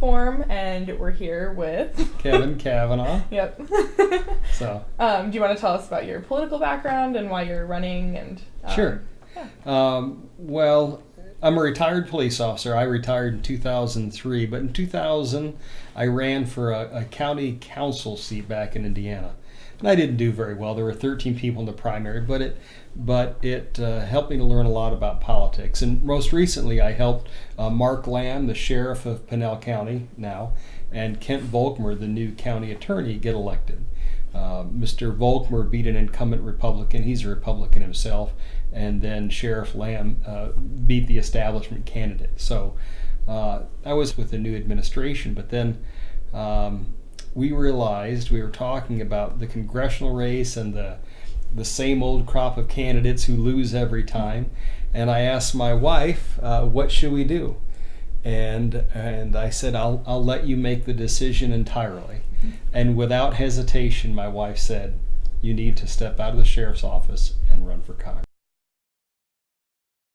Reform, and we're here with Cavanaugh. Yep. So, do you want to tell us about your political background and why you're running? And sure. Yeah. Well, I'm a retired police officer. I retired in 2003, but in 2000, I ran for a county council seat back in Indiana. And I didn't do very well. There were 13 people in the primary, but it helped me to learn a lot about politics. And most recently, I helped Mark Lamb, the sheriff of Pinell County now, and Kent Volkmer, the new county attorney, get elected. Mr. Volkmer beat an incumbent Republican. He's a Republican himself. And then Sheriff Lamb beat the establishment candidate. So I was with the new administration, but then we realized we were talking about the congressional race and the same old crop of candidates who lose every time. And I asked my wife, what should we do? And I said, I'll let you make the decision entirely. And without hesitation, my wife said, you need to step out of the sheriff's office and run for Congress.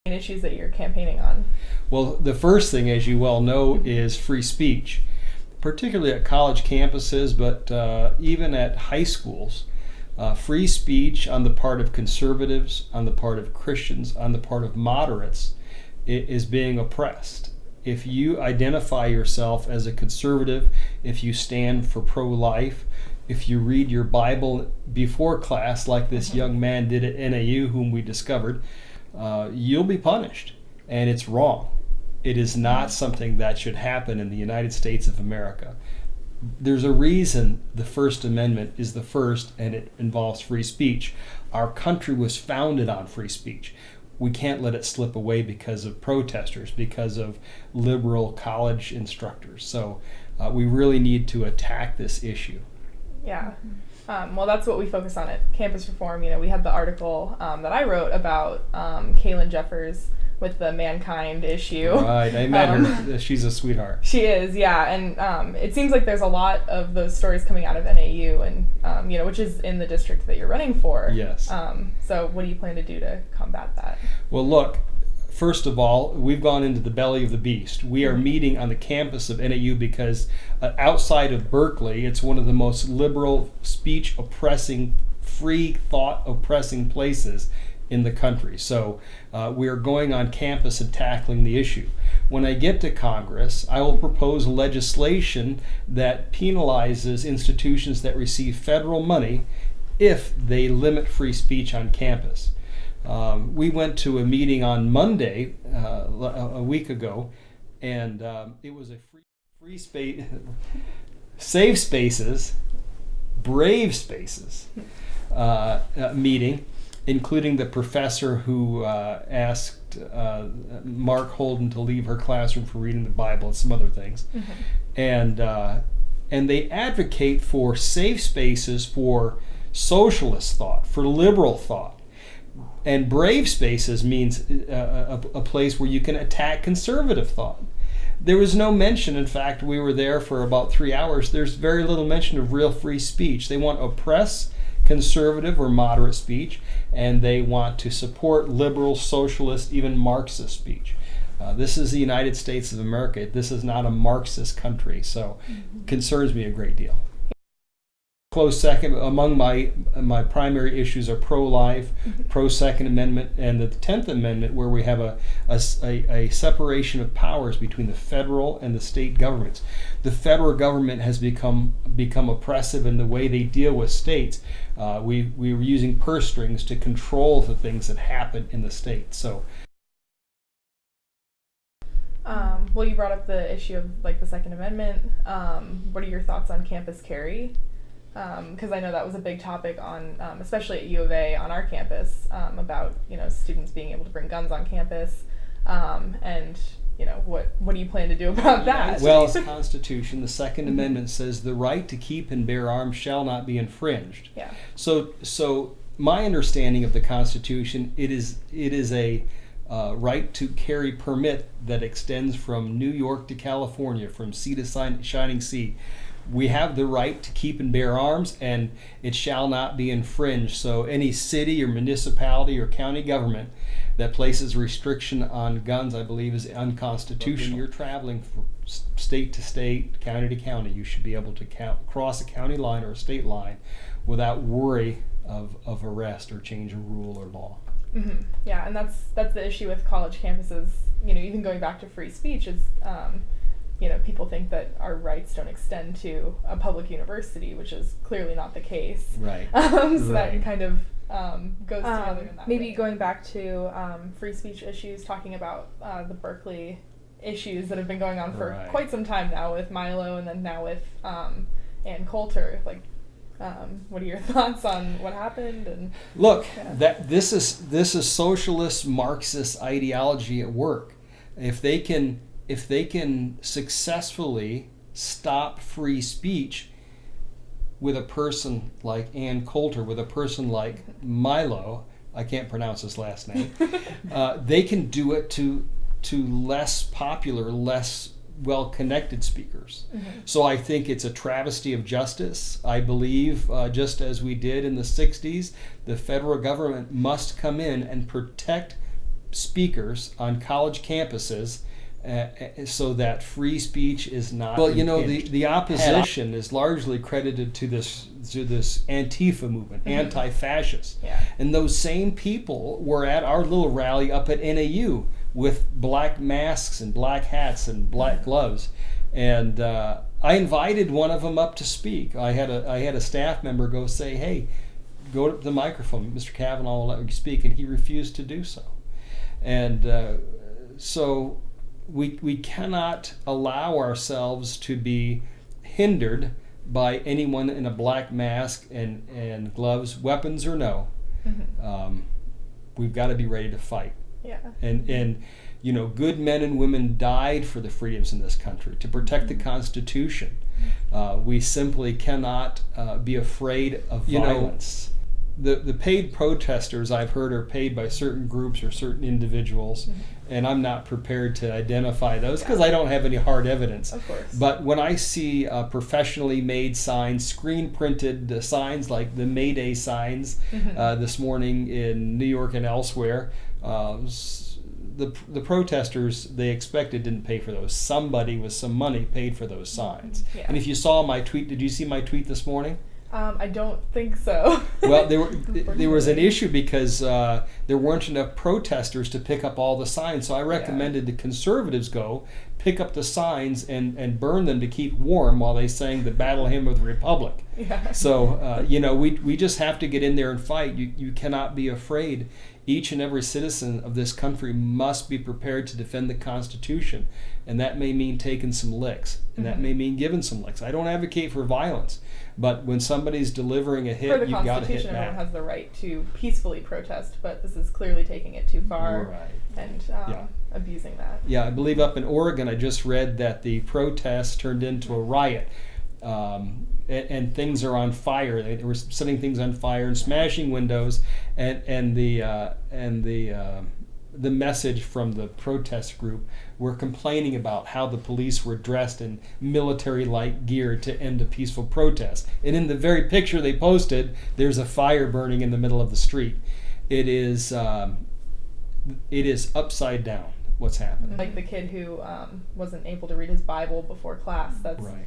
Issues that you're campaigning on? Well, the first thing, as you well know, is free speech, particularly at college campuses, but even at high schools. Free speech on the part of conservatives, on the part of Christians, on the part of moderates is being oppressed. If you identify yourself as a conservative, if you stand for pro-life, if you read your Bible before class like this young man did at NAU, whom we discovered, you'll be punished. And it's wrong. It is not something that should happen in the United States of America. There's a reason the First Amendment is the first, and it involves free speech. Our country was founded on free speech. We can't let it slip away because of protesters, because of liberal college instructors. So we really need to attack this issue. Yeah. Well, that's what we focus on at Campus Reform. You know, we had the article that I wrote about Kaylin Jeffers with the mankind issue. Right, I met her. She's a sweetheart. She is, yeah. And it seems like there's a lot of those stories coming out of NAU, and you know, which is in the district that you're running for. Yes. So what do you plan to do to combat that? Well, look, first of all, we've gone into the belly of the beast. We are meeting on the campus of NAU because outside of Berkeley, it's one of the most liberal, speech oppressing, free thought oppressing places in the country. So we are going on campus and tackling the issue. When I get to Congress, I will propose legislation that penalizes institutions that receive federal money if they limit free speech on campus. We went to a meeting on Monday, a week ago, and it was a free space, safe spaces, brave spaces meeting, including the professor who asked Mark Holden to leave her classroom for reading the Bible and some other things. Mm-hmm. And they advocate for safe spaces for socialist thought, for liberal thought. And brave spaces means a place where you can attack conservative thought. There was no mention, in fact, we were there for about 3 hours, there's very little mention of real free speech. They want to oppress conservative or moderate speech, and they want to support liberal, socialist, even Marxist speech. This is the United States of America. This is not a Marxist country, so concerns me a great deal. Close second among my primary issues are pro-life, pro-Second Amendment, and the 10th Amendment, where we have a separation of powers between the federal and the state governments. The federal government has become oppressive in the way they deal with states. We were using purse strings to control the things that happen in the state. So. Well, you brought up the issue of like the Second Amendment. What are your thoughts on campus carry? Because I know that was a big topic on, especially at U of A on our campus, about students being able to bring guns on campus, and what do you plan to do about that? Well, the Constitution, the Second Amendment says the right to keep and bear arms shall not be infringed. Yeah. So my understanding of the Constitution, it is a right to carry permit that extends from New York to California, from sea to shining sea. we have the right to keep and bear arms, and it shall not be infringed. So any city or municipality or county government that places restriction on guns, I believe, is unconstitutional. When you're traveling from state to state, county to county, you should be able to cross a county line or a state line without worry of arrest or change of rule or law. Mm-hmm. Yeah, and that's the issue with college campuses. Even going back to free speech is, people think that our rights don't extend to a public university, which is clearly not the case. Right. That kind of goes together in that maybe way. going back to Free speech issues, talking about the Berkeley issues that have been going on for quite some time now with Milo, and then now with Ann Coulter. What are your thoughts on what happened? And look, that this is socialist Marxist ideology at work. If they can successfully stop free speech with a person like Ann Coulter, with a person like Milo, I can't pronounce his last name, they can do it to less popular, less well-connected speakers. Mm-hmm. So I think it's a travesty of justice. I believe, just as we did in the 60s, the federal government must come in and protect speakers on college campuses so that free speech is not impinged. The opposition is largely credited to this Antifa movement, mm-hmm. anti-fascist. Yeah. And those same people were at our little rally up at NAU with black masks and black hats and black gloves, and I invited one of them up to speak. I had a staff member go say, "Hey, go to the microphone. Mr. Cavanaugh will let me speak," and he refused to do so. And so we cannot allow ourselves to be hindered by anyone in a black mask and gloves, weapons or no. Mm-hmm. We've got to be ready to fight. Yeah. And good men and women died for the freedoms in this country to protect mm-hmm. the Constitution. We simply cannot be afraid of violence. The paid protesters I've heard are paid by certain groups or certain individuals, mm-hmm. and I'm not prepared to identify those because I don't have any hard evidence. Of course. But when I see professionally made signs, screen printed signs like the May Day signs mm-hmm. This morning in New York and elsewhere, the protesters they expected didn't pay for those. Somebody with some money paid for those signs. Yeah. And if you saw my tweet, did you see my tweet this morning? I don't think so. Well, there was an issue because there weren't enough protesters to pick up all the signs. So I recommended the conservatives go pick up the signs and burn them to keep warm while they sang the battle hymn of the Republic. Yeah. So, we just have to get in there and fight. You cannot be afraid. Each and every citizen of this country must be prepared to defend the Constitution. And that may mean taking some licks. And mm-hmm. that may mean giving some licks. I don't advocate for violence. But when somebody's delivering a hit, you've got to hit back. Everyone has the right to peacefully protest, but this is clearly taking it too far and abusing that. Yeah, I believe up in Oregon, I just read that the protest turned into a riot. And things are on fire. They were setting things on fire and smashing windows, and the message from the protest group were complaining about how the police were dressed in military-like gear to end a peaceful protest. And in the very picture they posted, there's a fire burning in the middle of the street. It is upside down what's happening. Like the kid who wasn't able to read his Bible before class. That's right.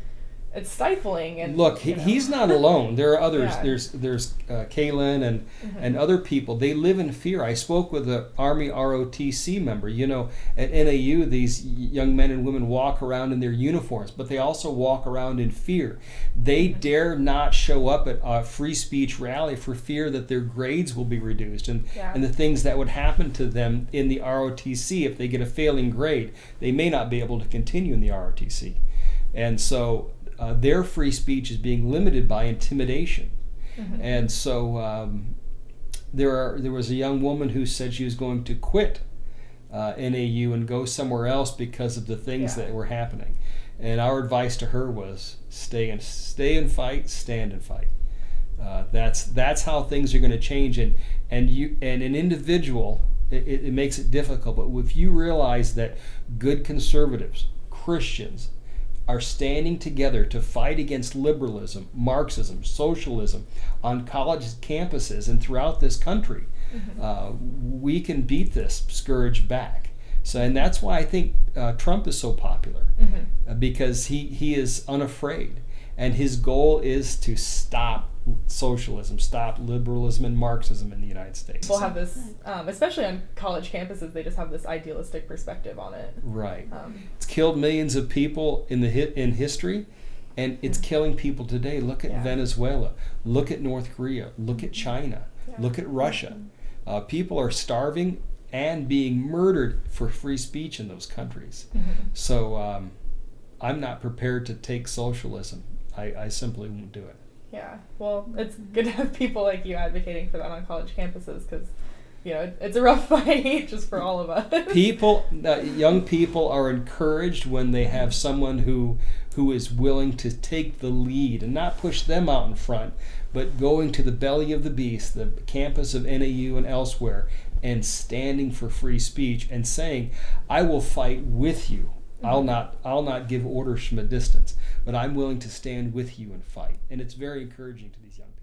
It's stifling. And look, he's not alone. There are others. Yeah. There's Kaylin and mm-hmm. and other people. They live in fear. I spoke with an Army ROTC member. At NAU, these young men and women walk around in their uniforms, but they also walk around in fear. They mm-hmm. dare not show up at a free speech rally for fear that their grades will be reduced and the things that would happen to them in the ROTC if they get a failing grade. They may not be able to continue in the ROTC, and so. Their free speech is being limited by intimidation. Mm-hmm. And so there was a young woman who said she was going to quit NAU and go somewhere else because of the things that were happening. And our advice to her was stay and fight, stand and fight. That's how things are going to change. And an individual, it makes it difficult. But if you realize that good conservatives, Christians, are standing together to fight against liberalism, Marxism, socialism on college campuses and throughout this country, we can beat this scourge back. So, and that's why I think Trump is so popular, because he is unafraid, and his goal is to stop socialism, stop liberalism and Marxism in the United States. People have this, especially on college campuses, they just have this idealistic perspective on it. Right. It's killed millions of people in history, and it's killing people today. Look at Venezuela. Look at North Korea. Look at China. Look at Russia. People are starving and being murdered for free speech in those countries. So I'm not prepared to take socialism. I simply won't do it. Yeah, well, it's good to have people like you advocating for that on college campuses, because, you know, it's a rough fight just for all of us. Young people are encouraged when they have someone who is willing to take the lead and not push them out in front, but going to the belly of the beast, the campus of NAU and elsewhere, and standing for free speech and saying, I will fight with you. I'll not give orders from a distance, but I'm willing to stand with you and fight. And it's very encouraging to these young people.